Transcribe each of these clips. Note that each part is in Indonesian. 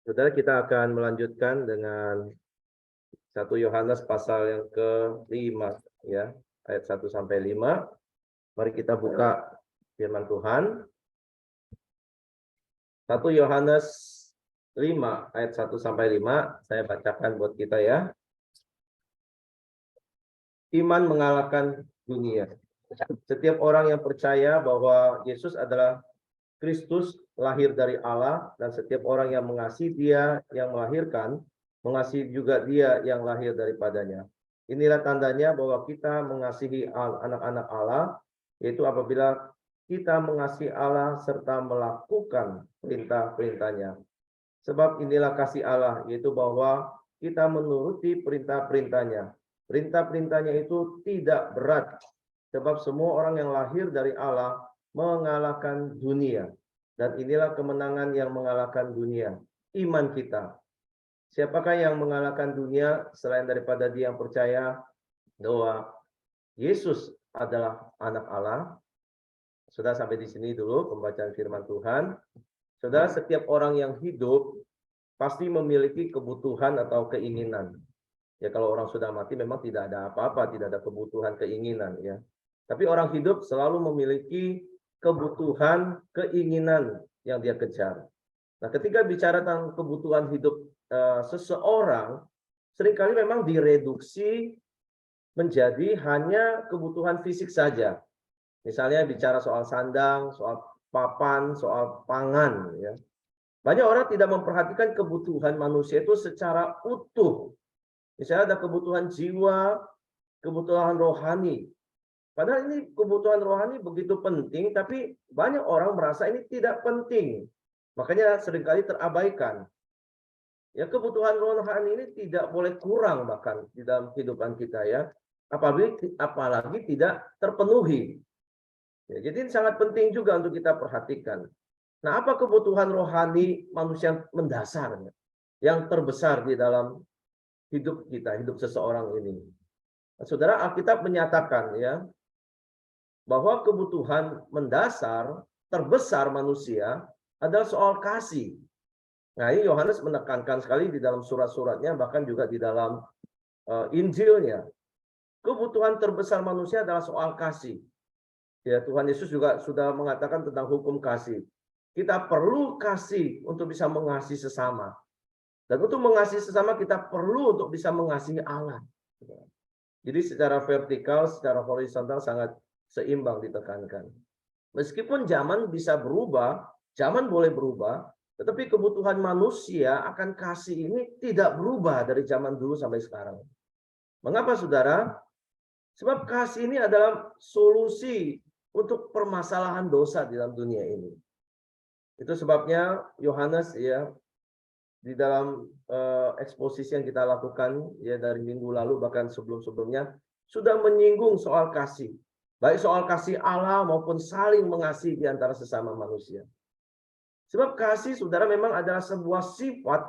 Saudara, kita akan melanjutkan dengan 1 Yohanes pasal yang ke-5 ya, ayat 1 sampai 5. Mari kita buka firman Tuhan. 1 Yohanes 5 ayat 1 sampai 5 saya bacakan buat kita ya. Iman mengalahkan dunia. Setiap orang yang percaya bahwa Yesus adalah Kristus, lahir dari Allah, dan setiap orang yang mengasihi Dia yang melahirkan, mengasihi juga Dia yang lahir daripadanya. Inilah tandanya bahwa kita mengasihi anak-anak Allah, yaitu apabila kita mengasihi Allah serta melakukan perintah-perintahnya. Sebab inilah kasih Allah, yaitu bahwa kita menuruti perintah-perintahnya. Perintah-perintahnya itu tidak berat, sebab semua orang yang lahir dari Allah mengalahkan dunia. Dan inilah kemenangan yang mengalahkan dunia, iman kita. Siapakah yang mengalahkan dunia selain daripada dia yang percaya bahwa Yesus adalah anak Allah? Sudah sampai di sini dulu pembacaan firman Tuhan. Saudara, setiap orang yang hidup pasti memiliki kebutuhan atau keinginan. Ya, kalau orang sudah mati memang tidak ada apa-apa, tidak ada kebutuhan, keinginan ya. Tapi orang hidup selalu memiliki kebutuhan, keinginan yang dia kejar. Nah, ketika bicara tentang kebutuhan hidup seseorang, seringkali memang direduksi menjadi hanya kebutuhan fisik saja. Misalnya bicara soal sandang, soal papan, soal pangan ya. Banyak orang tidak memperhatikan kebutuhan manusia itu secara utuh. Misalnya ada kebutuhan jiwa, kebutuhan rohani. Padahal ini kebutuhan rohani begitu penting, tapi banyak orang merasa ini tidak penting. Makanya seringkali terabaikan. Ya, kebutuhan rohani ini tidak boleh kurang bahkan di dalam kehidupan kita ya. Apalagi tidak terpenuhi. Ya, jadi ini sangat penting juga untuk kita perhatikan. Nah, apa kebutuhan rohani manusia mendasar yang terbesar di dalam hidup kita, hidup seseorang ini? Nah, Saudara, Alkitab menyatakan ya bahwa kebutuhan mendasar terbesar manusia adalah soal kasih. Nah, ini Yohanes menekankan sekali di dalam surat-suratnya, bahkan juga di dalam Injilnya. Kebutuhan terbesar manusia adalah soal kasih. Ya, Tuhan Yesus juga sudah mengatakan tentang hukum kasih. Kita perlu kasih untuk bisa mengasihi sesama. Dan untuk mengasihi sesama kita perlu untuk bisa mengasihi Allah. Jadi secara vertikal, secara horizontal sangat seimbang ditekankan. Meskipun zaman bisa berubah, zaman boleh berubah, tetapi kebutuhan manusia akan kasih ini tidak berubah dari zaman dulu sampai sekarang. Mengapa, saudara? Sebab kasih ini adalah solusi untuk permasalahan dosa di dalam dunia ini. Itu sebabnya Yohanes ya di dalam eksposisi yang kita lakukan ya dari minggu lalu bahkan sebelum-sebelumnya sudah menyinggung soal kasih. Baik soal kasih Allah maupun saling mengasihi di antara sesama manusia. Sebab kasih, saudara, memang adalah sebuah sifat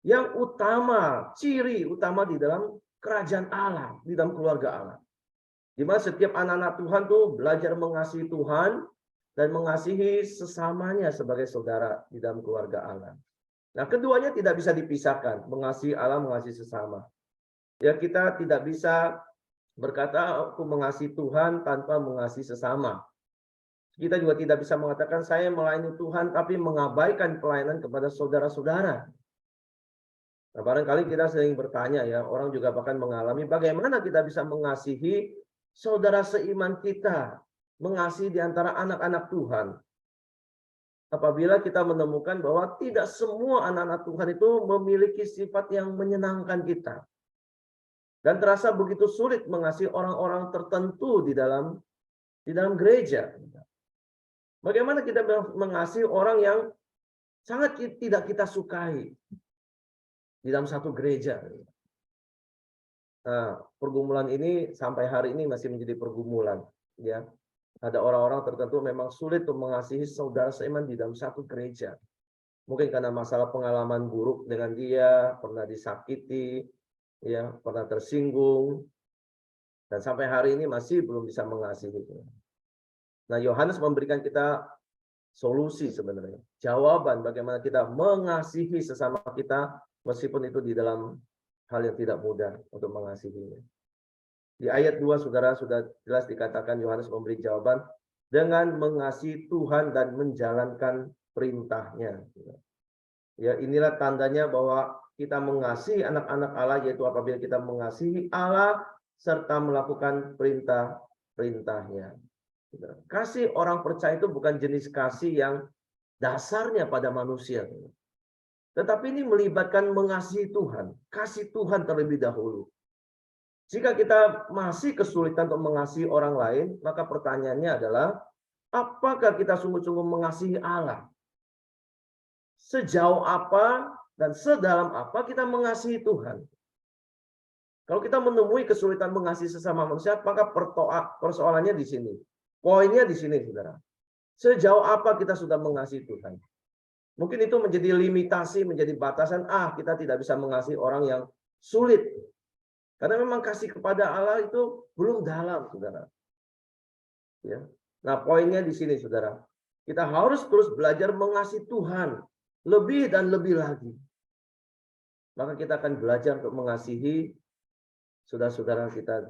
yang utama, ciri utama di dalam kerajaan Allah, di dalam keluarga Allah. Di mana setiap anak-anak Tuhan tuh belajar mengasihi Tuhan dan mengasihi sesamanya sebagai saudara di dalam keluarga Allah. Nah, keduanya tidak bisa dipisahkan, mengasihi Allah, mengasihi sesama. Ya, kita tidak bisa berkata aku mengasihi Tuhan tanpa mengasihi sesama. Kita juga tidak bisa mengatakan saya melayani Tuhan tapi mengabaikan pelayanan kepada saudara-saudara. Nah, barangkali kita sering bertanya ya, orang juga bahkan mengalami bagaimana kita bisa mengasihi saudara seiman kita, mengasihi di antara anak-anak Tuhan. Apabila kita menemukan bahwa tidak semua anak-anak Tuhan itu memiliki sifat yang menyenangkan kita. Dan terasa begitu sulit mengasihi orang-orang tertentu di dalam gereja. Bagaimana kita mengasihi orang yang sangat tidak kita sukai di dalam satu gereja. Nah, pergumulan ini sampai hari ini masih menjadi pergumulan. Ya, ada orang-orang tertentu memang sulit untuk mengasihi saudara seiman di dalam satu gereja. Mungkin karena masalah pengalaman buruk dengan dia, pernah disakiti, ya, pernah tersinggung, dan sampai hari ini masih belum bisa mengasihi. Nah, Yohanes memberikan kita solusi sebenarnya. Jawaban bagaimana kita mengasihi sesama kita meskipun itu di dalam hal yang tidak mudah untuk mengasihinya. Di ayat 2 Saudara sudah jelas dikatakan Yohanes memberi jawaban dengan mengasihi Tuhan dan menjalankan perintahnya. Ya, inilah tandanya bahwa kita mengasihi anak-anak Allah, yaitu apabila kita mengasihi Allah serta melakukan perintah-perintahnya. Kasih orang percaya itu bukan jenis kasih yang dasarnya pada manusia. Tetapi ini melibatkan mengasihi Tuhan. Kasih Tuhan terlebih dahulu. Jika kita masih kesulitan untuk mengasihi orang lain, maka pertanyaannya adalah, apakah kita sungguh-sungguh mengasihi Allah? Sejauh apa dan sedalam apa kita mengasihi Tuhan? Kalau kita menemui kesulitan mengasihi sesama manusia, maka persoalannya di sini. Poinnya di sini, saudara. Sejauh apa kita sudah mengasihi Tuhan? Mungkin itu menjadi limitasi, menjadi batasan. Kita tidak bisa mengasihi orang yang sulit. Karena memang kasih kepada Allah itu belum dalam, saudara. Ya. Nah, poinnya di sini, saudara. Kita harus terus belajar mengasihi Tuhan lebih dan lebih lagi. Maka kita akan belajar untuk mengasihi saudara-saudara kita.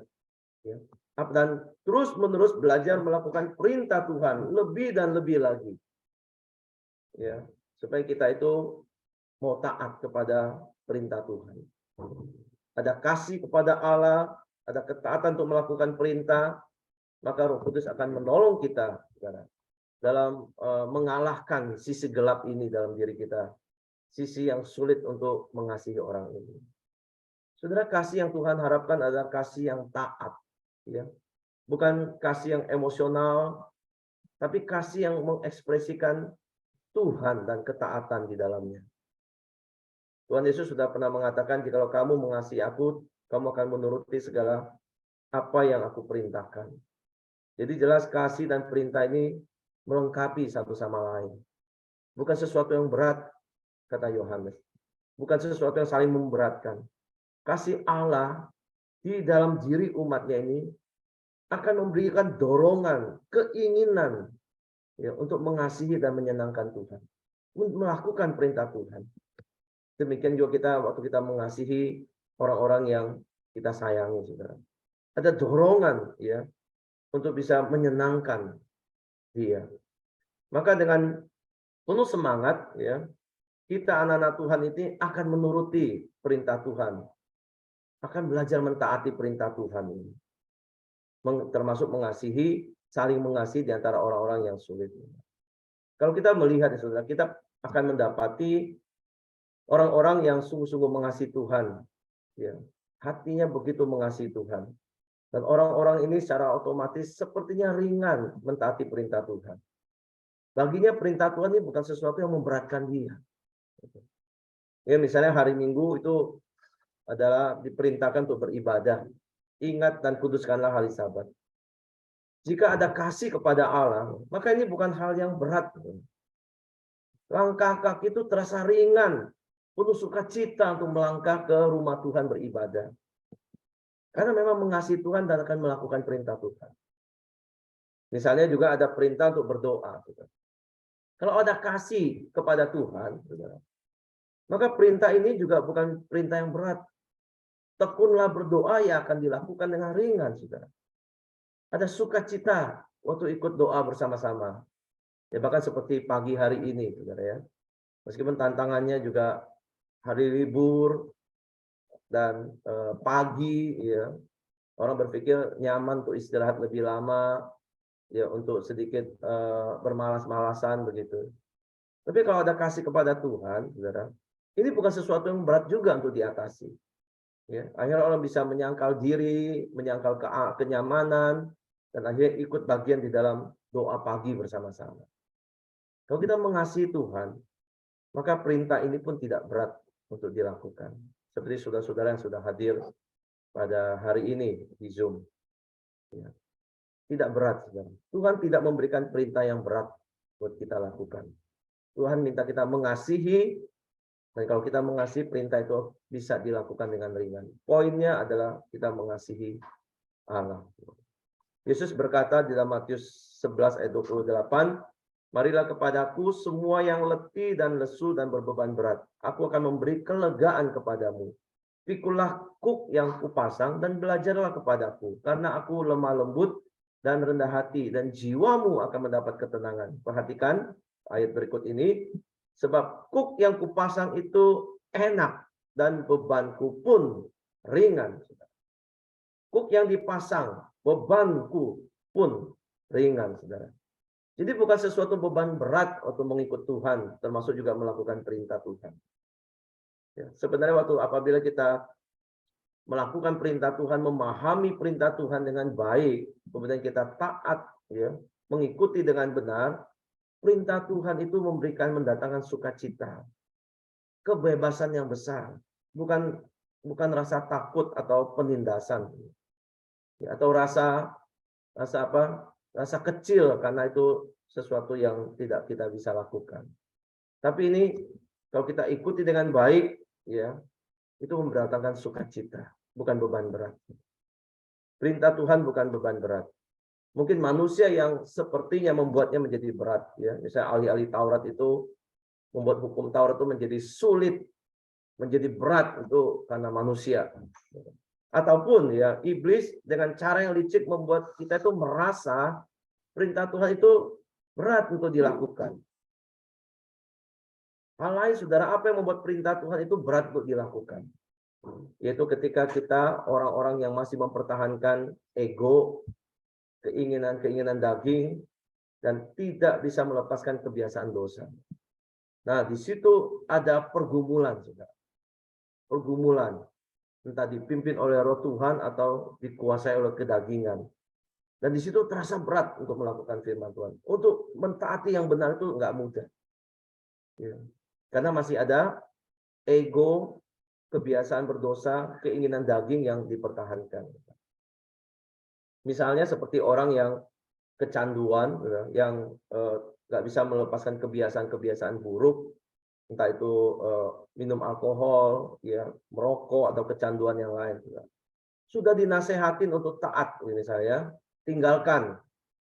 Ya. Dan terus-menerus belajar melakukan perintah Tuhan lebih dan lebih lagi. Ya. Supaya kita itu mau taat kepada perintah Tuhan. Ada kasih kepada Allah, ada ketaatan untuk melakukan perintah, maka Roh Kudus akan menolong kita, saudara, dalam mengalahkan sisi gelap ini dalam diri kita, sisi yang sulit untuk mengasihi orang ini. Saudara, kasih yang Tuhan harapkan adalah kasih yang taat, ya, bukan kasih yang emosional, tapi kasih yang mengekspresikan Tuhan dan ketaatan di dalamnya. Tuhan Yesus sudah pernah mengatakan, jikalau kamu mengasihi aku, kamu akan menuruti segala apa yang aku perintahkan. Jadi jelas kasih dan perintah ini melengkapi satu sama lain. Bukan sesuatu yang berat, kata Yohanes. Bukan sesuatu yang saling memberatkan. Kasih Allah di dalam diri umatnya ini akan memberikan dorongan, keinginan, ya, untuk mengasihi dan menyenangkan Tuhan. Melakukan perintah Tuhan. Demikian juga kita waktu kita mengasihi orang-orang yang kita sayangi, saudara. Ada dorongan, ya, untuk bisa menyenangkan dia. Maka dengan penuh semangat, ya, kita anak-anak Tuhan ini akan menuruti perintah Tuhan, akan belajar mentaati perintah Tuhan ini, termasuk mengasihi, saling mengasihi di antara orang-orang yang sulit. Kalau kita melihat, saudara, kita akan mendapati orang-orang yang sungguh-sungguh mengasihi Tuhan, ya, hatinya begitu mengasihi Tuhan. Dan orang-orang ini secara otomatis sepertinya ringan mentaati perintah Tuhan. Baginya perintah Tuhan ini bukan sesuatu yang memberatkan dia. Ya, misalnya hari Minggu itu adalah diperintahkan untuk beribadah. Ingat dan kuduskanlah hari Sabat. Jika ada kasih kepada Allah, maka ini bukan hal yang berat. Langkah kaki itu terasa ringan. Penuh sukacita untuk melangkah ke rumah Tuhan beribadah. Karena memang mengasihi Tuhan dan akan melakukan perintah Tuhan. Misalnya juga ada perintah untuk berdoa. Kalau ada kasih kepada Tuhan, maka perintah ini juga bukan perintah yang berat. Tekunlah berdoa yang akan dilakukan dengan ringan, saudara. Ada sukacita waktu ikut doa bersama-sama. Ya, bahkan seperti pagi hari ini, saudara, ya. Meskipun tantangannya juga hari libur dan pagi, ya, orang berpikir nyaman untuk istirahat lebih lama, ya, untuk sedikit bermalas-malasan begitu. Tapi kalau ada kasih kepada Tuhan, saudara, ini bukan sesuatu yang berat juga untuk diatasi. Ya, akhirnya orang bisa menyangkal diri, menyangkal kenyamanan, dan akhirnya ikut bagian di dalam doa pagi bersama-sama. Kalau kita mengasihi Tuhan, maka perintah ini pun tidak berat untuk dilakukan. Seperti saudara-saudara yang sudah hadir pada hari ini di Zoom. Ya. Tidak berat, saudara. Tuhan tidak memberikan perintah yang berat buat kita lakukan. Tuhan minta kita mengasihi, dan kalau kita mengasihi, perintah itu bisa dilakukan dengan ringan. Poinnya adalah kita mengasihi Allah. Yesus berkata di dalam Matius 11 ayat 28, Marilah kepadaku semua yang letih dan lesu dan berbeban berat. Aku akan memberi kelegaan kepadamu. Pikulah kuk yang kupasang dan belajarlah kepadaku. Karena aku lemah lembut dan rendah hati. Dan jiwamu akan mendapat ketenangan. Perhatikan ayat berikut ini. Sebab kuk yang kupasang itu enak dan bebanku pun ringan. Kuk yang dipasang, bebanku pun ringan, saudara. Jadi bukan sesuatu beban berat untuk mengikut Tuhan, termasuk juga melakukan perintah Tuhan. Ya, sebenarnya waktu apabila kita melakukan perintah Tuhan, memahami perintah Tuhan dengan baik, kemudian kita taat, ya, mengikuti dengan benar, perintah Tuhan itu mendatangkan sukacita, kebebasan yang besar, bukan rasa takut atau penindasan, ya, atau rasa apa? Rasa kecil karena itu sesuatu yang tidak kita bisa lakukan. Tapi ini kalau kita ikuti dengan baik, ya, itu mendatangkan sukacita, bukan beban berat. Perintah Tuhan bukan beban berat. Mungkin manusia yang sepertinya membuatnya menjadi berat, ya. Misalnya ahli-ahli Taurat itu membuat hukum Taurat itu menjadi sulit, menjadi berat itu karena manusia. Ataupun ya iblis dengan cara yang licik membuat kita itu merasa perintah Tuhan itu berat untuk dilakukan. Hal lain, saudara, apa yang membuat perintah Tuhan itu berat untuk dilakukan? Yaitu ketika kita orang-orang yang masih mempertahankan ego, keinginan-keinginan daging, dan tidak bisa melepaskan kebiasaan dosa. Nah, di situ ada pergumulan, saudara. Pergumulan. Entah dipimpin oleh roh Tuhan atau dikuasai oleh kedagingan. Dan di situ terasa berat untuk melakukan firman Tuhan. Untuk mentaati yang benar itu nggak mudah. Ya. Karena masih ada ego, kebiasaan berdosa, keinginan daging yang dipertahankan. Misalnya seperti orang yang kecanduan, yang nggak bisa melepaskan kebiasaan-kebiasaan buruk, entah itu minum alkohol, ya, merokok atau kecanduan yang lain. Sudah dinasehatin untuk taat, misalnya, tinggalkan.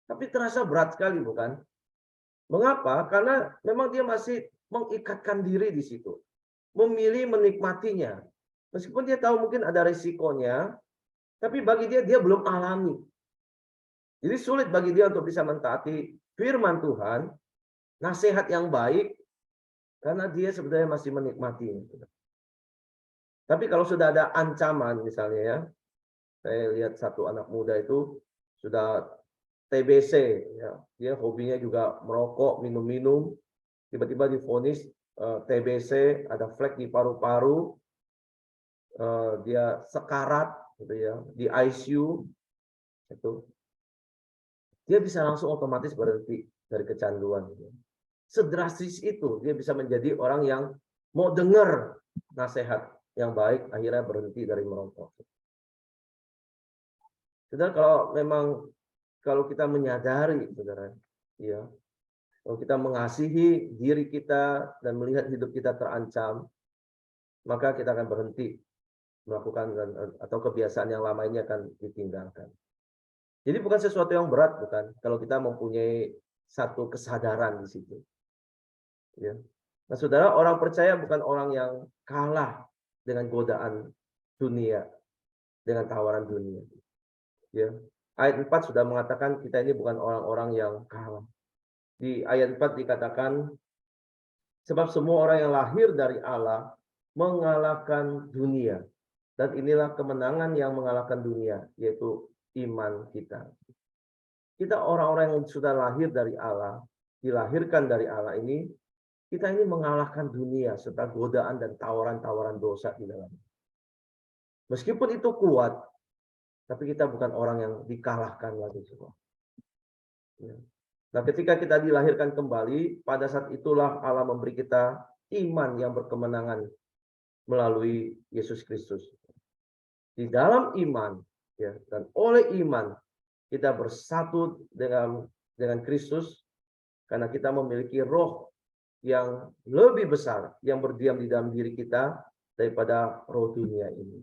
Tapi terasa berat sekali, bukan? Mengapa? Karena memang dia masih mengikatkan diri di situ. Memilih menikmatinya. Meskipun dia tahu mungkin ada risikonya, tapi bagi dia belum alami. Jadi sulit bagi dia untuk bisa mentaati firman Tuhan, nasihat yang baik, karena dia sebenarnya masih menikmati. Tapi kalau sudah ada ancaman misalnya, ya, saya lihat satu anak muda itu sudah TBC, ya, dia hobinya juga merokok, minum-minum, tiba-tiba divonis TBC, ada flek di paru-paru, dia sekarat, gitu ya, di ICU, itu dia bisa langsung otomatis berhenti dari kecanduan. Sedrastis itu dia bisa menjadi orang yang mau dengar nasihat yang baik, akhirnya berhenti dari merokok. Saudara, kalau kita menyadari, saudara, ya, kalau kita mengasihi diri kita dan melihat hidup kita terancam, maka kita akan berhenti melakukan atau kebiasaan yang lama ini akan ditinggalkan. Jadi bukan sesuatu yang berat, bukan, kalau kita mempunyai satu kesadaran di situ. Ya. Nah, saudara, orang percaya bukan orang yang kalah dengan godaan dunia, dengan tawaran dunia. Ya. Ayat 4 sudah mengatakan kita ini bukan orang-orang yang kalah. Di ayat 4 dikatakan, sebab semua orang yang lahir dari Allah mengalahkan dunia. Dan inilah kemenangan yang mengalahkan dunia, yaitu iman kita. Kita orang-orang yang sudah lahir dari Allah, dilahirkan dari Allah ini, kita ini mengalahkan dunia serta godaan dan tawaran-tawaran dosa di dalamnya. Meskipun itu kuat, tapi kita bukan orang yang dikalahkan lagi. Nah, ketika kita dilahirkan kembali, pada saat itulah Allah memberi kita iman yang berkemenangan melalui Yesus Kristus. Di dalam iman, ya, dan oleh iman kita bersatu dengan Kristus karena kita memiliki roh yang lebih besar yang berdiam di dalam diri kita daripada roh dunia ini.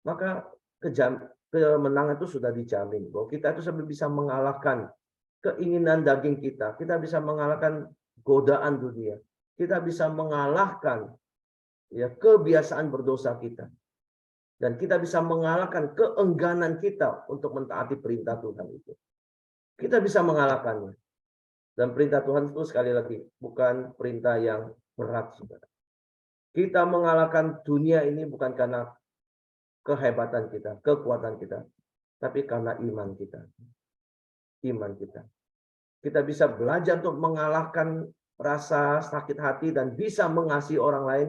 Maka kemenangan itu sudah dijamin bahwa kita itu sampai bisa mengalahkan keinginan daging kita. Kita bisa mengalahkan godaan dunia. Kita bisa mengalahkan ya kebiasaan berdosa kita. Dan kita bisa mengalahkan keengganan kita untuk mentaati perintah Tuhan itu. Kita bisa mengalahkannya. Dan perintah Tuhan itu sekali lagi bukan perintah yang berat, saudara. Kita mengalahkan dunia ini bukan karena kehebatan kita, kekuatan kita, tapi karena iman kita. Iman kita. Kita bisa belajar untuk mengalahkan rasa sakit hati dan bisa mengasihi orang lain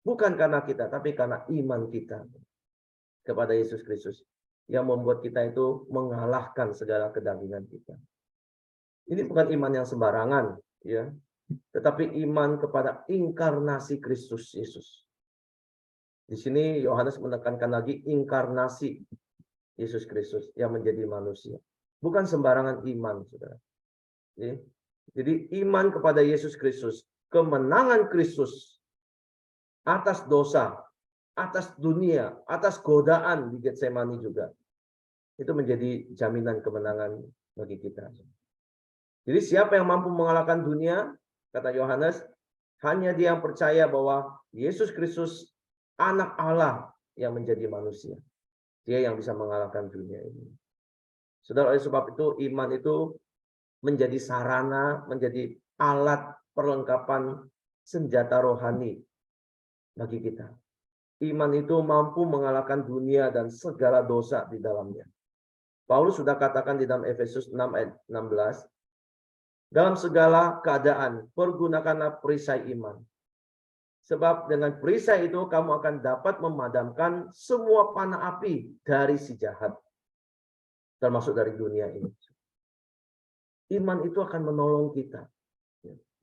bukan karena kita, tapi karena iman kita kepada Yesus Kristus yang membuat kita itu mengalahkan segala kedagingan kita. Ini bukan iman yang sembarangan, ya, tetapi iman kepada inkarnasi Kristus Yesus. Di sini Yohanes menekankan lagi inkarnasi Yesus Kristus yang menjadi manusia. Bukan sembarangan iman, saudara. Jadi iman kepada Yesus Kristus, kemenangan Kristus atas dosa, atas dunia, atas godaan di Getsemani juga. Itu menjadi jaminan kemenangan bagi kita. Jadi siapa yang mampu mengalahkan dunia, kata Yohanes, hanya dia yang percaya bahwa Yesus Kristus anak Allah yang menjadi manusia. Dia yang bisa mengalahkan dunia ini. Saudara, oleh sebab itu iman itu menjadi sarana, menjadi alat perlengkapan senjata rohani bagi kita. Iman itu mampu mengalahkan dunia dan segala dosa di dalamnya. Paulus sudah katakan di dalam Efesus 6 ayat 16, dalam segala keadaan, pergunakanlah perisai iman. Sebab dengan perisai itu kamu akan dapat memadamkan semua panah api dari si jahat. Termasuk dari dunia ini. Iman itu akan menolong kita.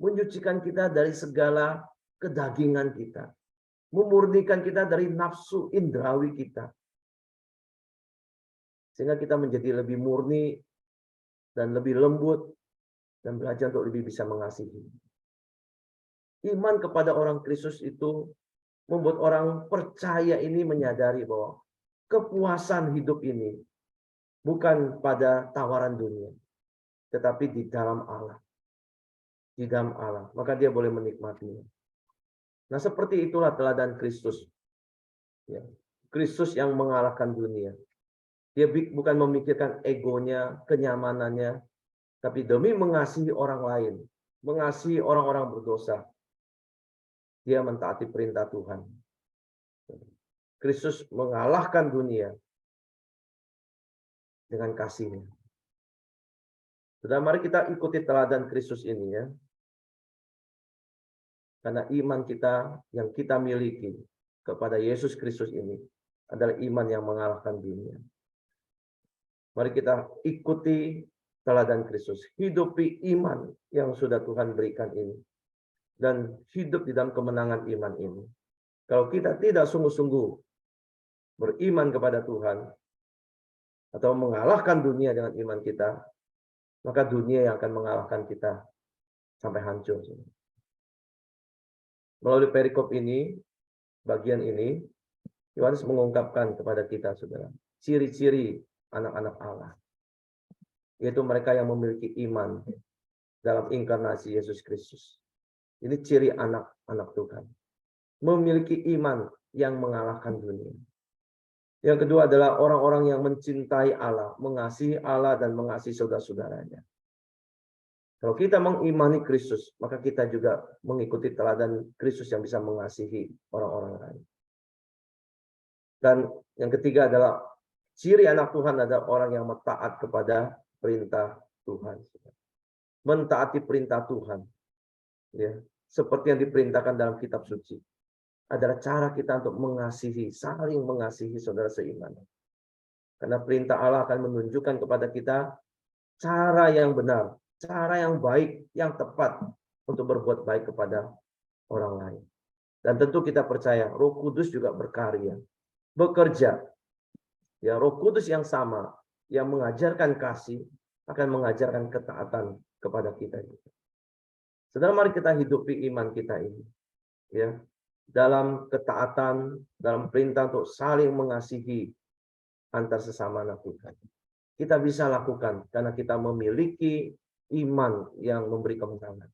Menyucikan kita dari segala kedagingan kita. Memurnikan kita dari nafsu indrawi kita. Sehingga kita menjadi lebih murni dan lebih lembut. Dan belajar untuk lebih bisa mengasihi. Iman kepada orang Kristus itu membuat orang percaya ini menyadari bahwa kepuasan hidup ini bukan pada tawaran dunia, tetapi di dalam Allah. Di dalam Allah, maka dia boleh menikmatinya. Nah, seperti itulah teladan Kristus. Ya. Kristus yang mengalahkan dunia. Dia bukan memikirkan egonya, kenyamanannya, tapi demi mengasihi orang lain, mengasihi orang-orang berdosa, dia mentaati perintah Tuhan. Kristus mengalahkan dunia dengan kasihnya. Sudah, mari kita ikuti teladan Kristus ini ya. Karena iman kita yang kita miliki kepada Yesus Kristus ini adalah iman yang mengalahkan dunia. Mari kita ikuti teladan Kristus. Hidupi iman yang sudah Tuhan berikan ini. Dan hidup di dalam kemenangan iman ini. Kalau kita tidak sungguh-sungguh beriman kepada Tuhan, atau mengalahkan dunia dengan iman kita, maka dunia yang akan mengalahkan kita sampai hancur. Melalui perikop ini, bagian ini, Yohanes mengungkapkan kepada kita, saudara, ciri-ciri anak-anak Allah. Yaitu mereka yang memiliki iman dalam inkarnasi Yesus Kristus. Ini ciri anak-anak Tuhan. Memiliki iman yang mengalahkan dunia. Yang kedua adalah orang-orang yang mencintai Allah, mengasihi Allah dan mengasihi saudara-saudaranya. Kalau kita mengimani Kristus, maka kita juga mengikuti teladan Kristus yang bisa mengasihi orang-orang lain. Dan yang ketiga adalah ciri anak Tuhan adalah orang yang taat kepada perintah Tuhan. Mentaati perintah Tuhan. Ya, seperti yang diperintahkan dalam kitab suci. Adalah cara kita untuk mengasihi, saling mengasihi saudara seiman. Karena perintah Allah akan menunjukkan kepada kita cara yang benar, cara yang baik, yang tepat untuk berbuat baik kepada orang lain. Dan tentu kita percaya Roh Kudus juga berkarya, bekerja. Ya, Roh Kudus yang sama, yang mengajarkan kasih, akan mengajarkan ketaatan kepada kita. Saudara, mari kita hidupi iman kita ini. Ya, dalam ketaatan, dalam perintah untuk saling mengasihi antar sesama anak Tuhan. Kita bisa lakukan karena kita memiliki iman yang memberi kemenangan.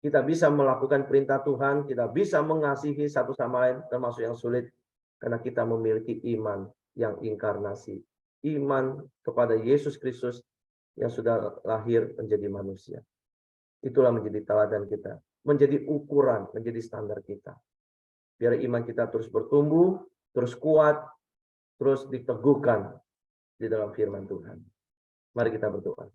Kita bisa melakukan perintah Tuhan, kita bisa mengasihi satu sama lain, termasuk yang sulit, karena kita memiliki iman yang inkarnasi. Iman kepada Yesus Kristus yang sudah lahir menjadi manusia. Itulah menjadi teladan kita, menjadi ukuran, menjadi standar kita. Biar iman kita terus bertumbuh, terus kuat, terus diteguhkan di dalam firman Tuhan. Mari kita berdoa.